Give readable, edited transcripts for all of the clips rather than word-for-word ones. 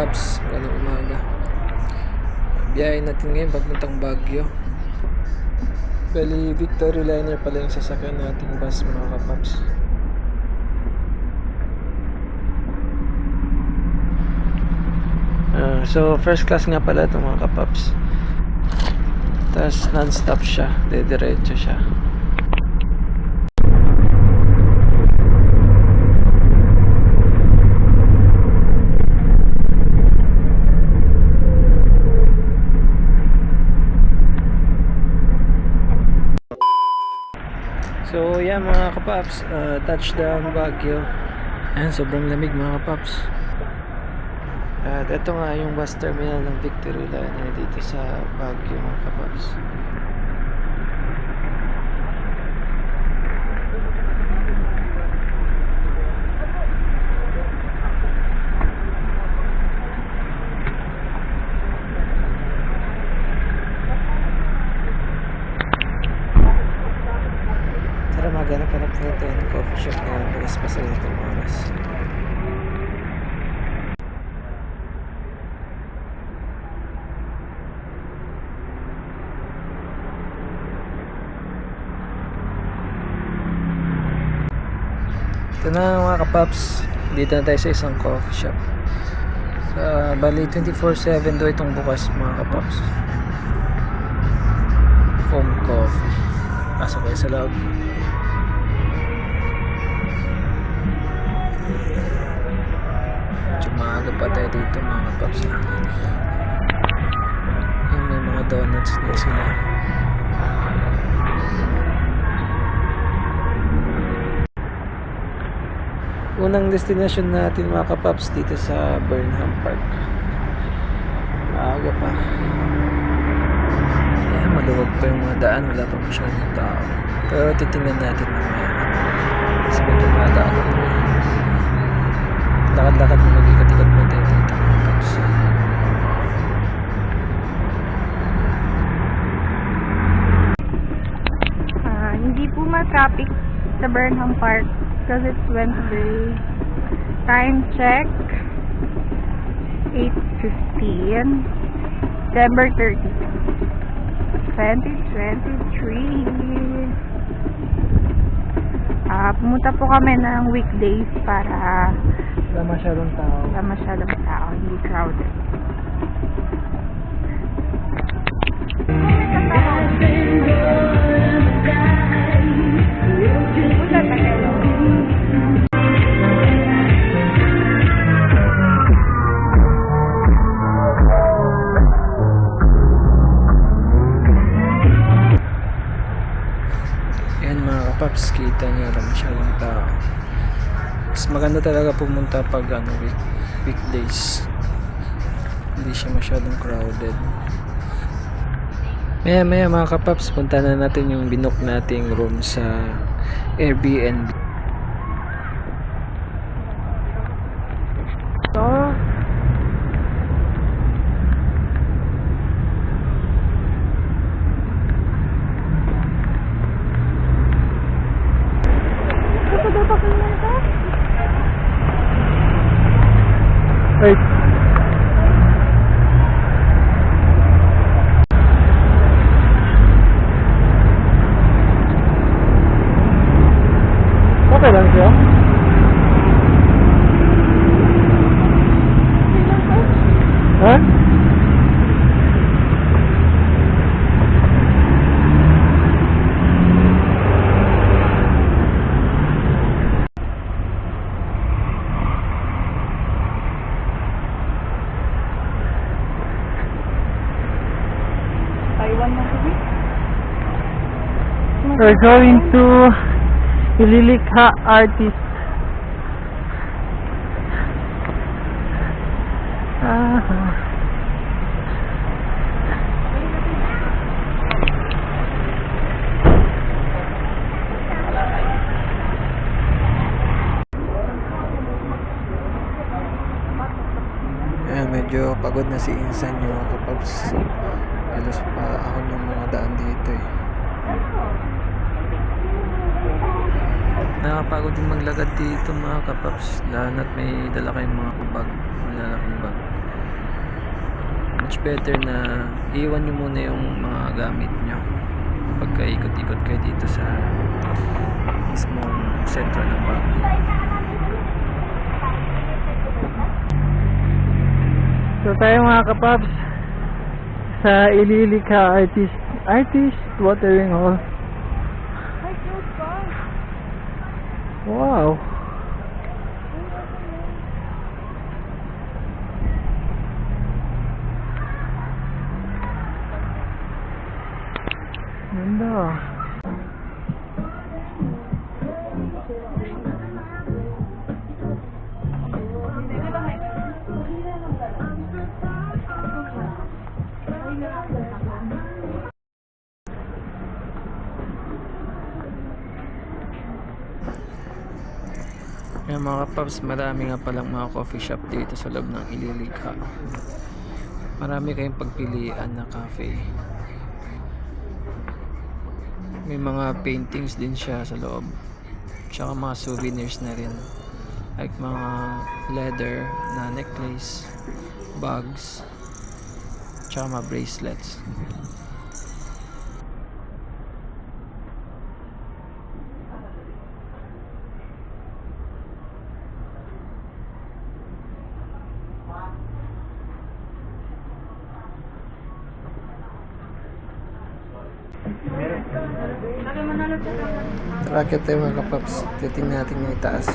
kapaps, magandang umaga. Biyahe natin ngayon papuntang Baguio. Bali, Victory Liner pala yung sasakyan nating bus mga kapaps. So first class nga pala ito mga kapaps. Tapos non-stop siya, diretso siya. So yeah mga kapaps, touchdown Baguio. Ayan, sobrang lamig mga kapaps. At ito nga yung bus terminal ng Victory Liner dito sa Baguio mga kapaps. Tara, maghanap-hanap na tayo ng coffee shop na bukas pa sa itong oras. Ito na mga kapaps, dito na tayo sa isang coffee shop. Bali 24/7 do itong bukas mga kapaps. Foam coffee. Pasok kayo sa loob. Medyo maaga pa tayo dito mga kapaps. Yung may mga donuts na sila. Unang destination natin mga kapaps dito sa Burnham Park. Maaga pa. Ayan, maluwag pa yung mga daan, wala pa masyadong tao. Pero titingnan natin mamaya. Kasi medyo maaga pa. Lakad-lakad mo, nag-ikat-ikat mo tayo dito mga kapaps. Hindi po ma-traffic sa Burnham Park because it's Wednesday. Time check 8:15 December 30, 2023. Pumunta po kami ng weekdays para Wala masyadong tao, hindi crowded. Paps, kita nyo na masyadong tao. Mas maganda talaga pumunta pag weekdays. Hindi siya masyadong crowded. Maya mga kapaps, punta na natin yung binook nating room sa Airbnb. Wait. Okay lang siya? Ha? We're going to Ililikha Artist. Medyo pagod na si Insan yung mga kapaps. Halos pa ako yung mga daan dito eh. Nakapagod din maglakad dito mga kapaps, lalo na't may dala kayong mga bag, malalaking bag. better na iwan nyo muna yung mga gamit nyo pagka ikot-ikot kayo dito sa mismong sentro ng Baguio. So tayo mga kapaps sa Ililica Artist Watering Hole. Ay, cute pa. Wow. Ganda. Yan mga paps, marami nga palang mga coffee shop dito sa loob ng Ililica. Marami kayong pagpilian na cafe. May mga paintings din siya sa loob. Tsaka mga souvenirs na rin. Like mga leather na necklace, bags, tsaka mga bracelets. Tara tayo mga kapaps, titingnan natin yung itaas.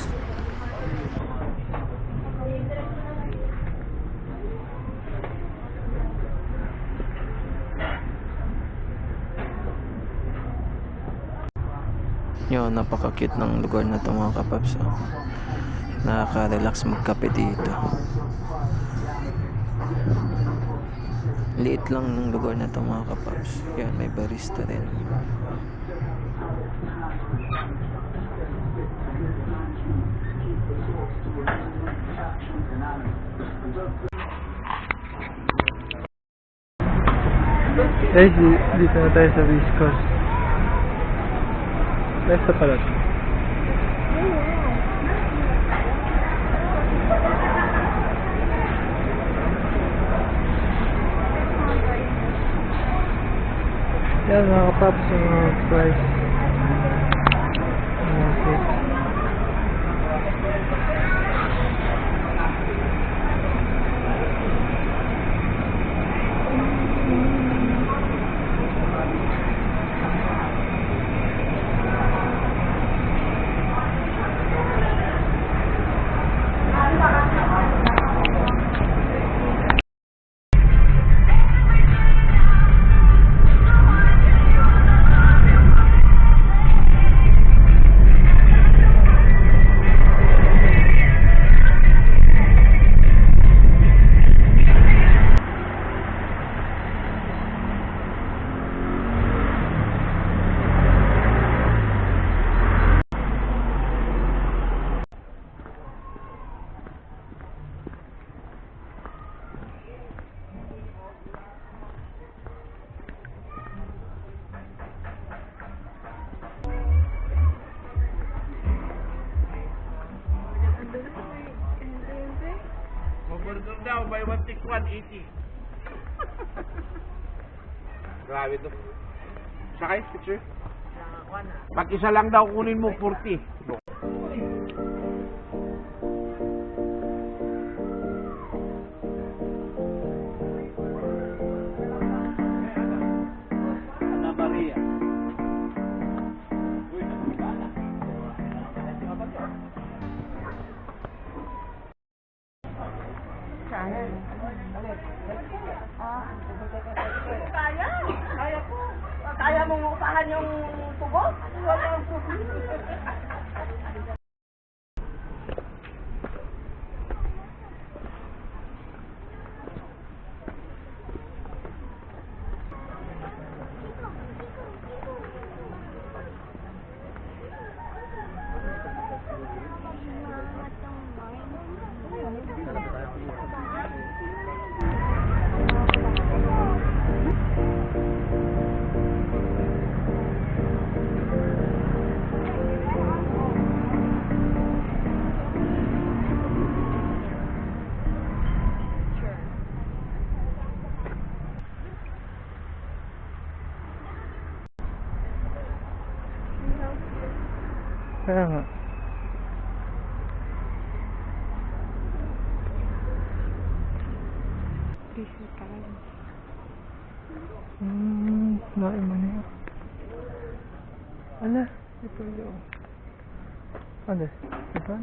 Yun, napaka-cute ng lugar na ito mga kapaps. Oh. Nakaka-relax magkape dito. Liit lang ng lugar na ito mga kapaps. Yan, may barista rin. Guys, dito na tayo sa Viscos. Basta pala. Yan mga kapaps, yung mga price. Okay. Burger daw, buy one take 180. Grabe to. Sakay, picture? Pag isa lang daw kunin mo, 40. Ana Maria. Kaya? Kaya ko. Kaya mong upahan yung tubo? Kaya nga. Nain mo na yun. Ala, ito yun. Ano? Ito?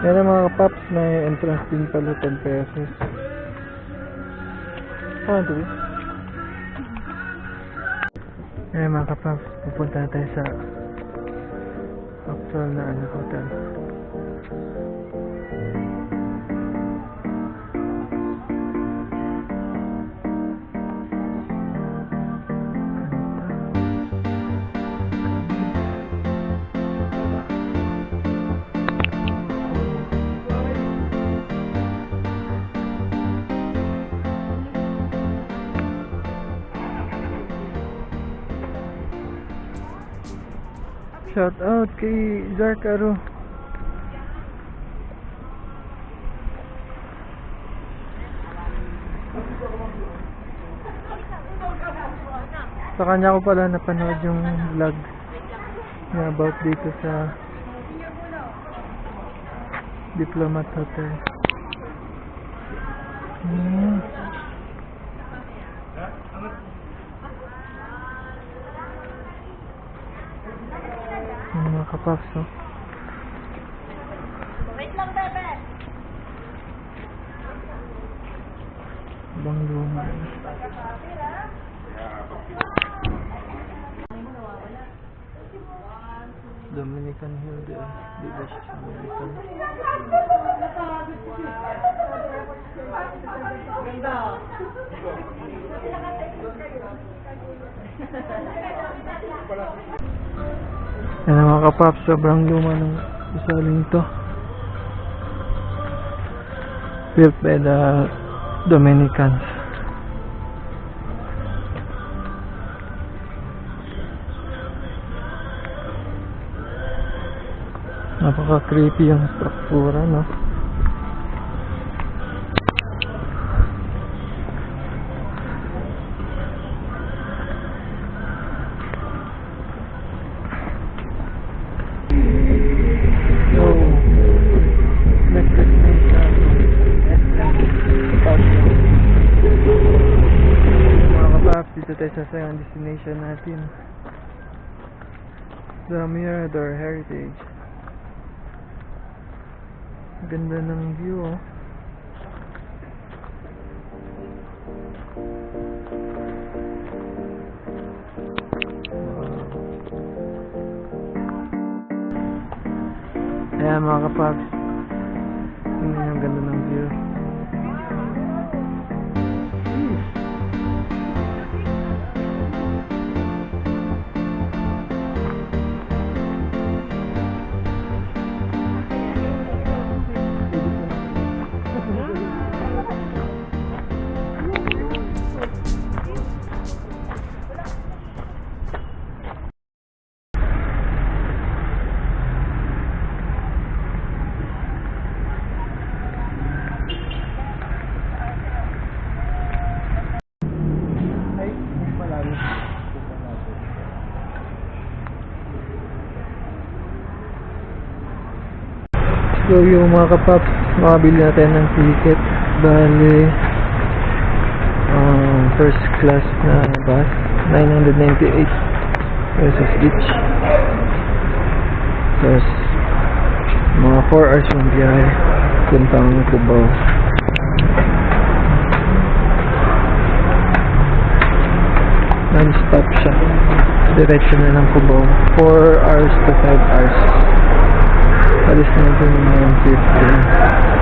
Yan ang mga kapaps, may entrance din pala 10 pesos. Saan ito? Yan mga kapaps, pupunta tayo sa actual na hotel. Shout out kay Zark Aro. Sa kanya ko pala napanood yung vlog niya about dito sa Diplomat Hotel. Mga kapaps, no? Wait lang, bebe! Bang luma. Dominican Hill din. Di ba siya sa Dominican? Yan ang mga kapaps, sobrang luma ng usaling to. Built by the Dominicans. Napaka-creepy yung struktura, no? Dito tayo sa second destination natin, the Mirador Heritage. Ganda ng view, oh. Ayan mga kapags, tingnan yung ganda ng view. So yung mga kapaps, makabili natin ng ticket. Bali first class na bus, 998 pesos each. Plus mga 4 hours yung biyahe puntang Cubao. Non-stop siya, diretso na ng Cubao, 4 hours to 5 hours. Alis natin ng 15.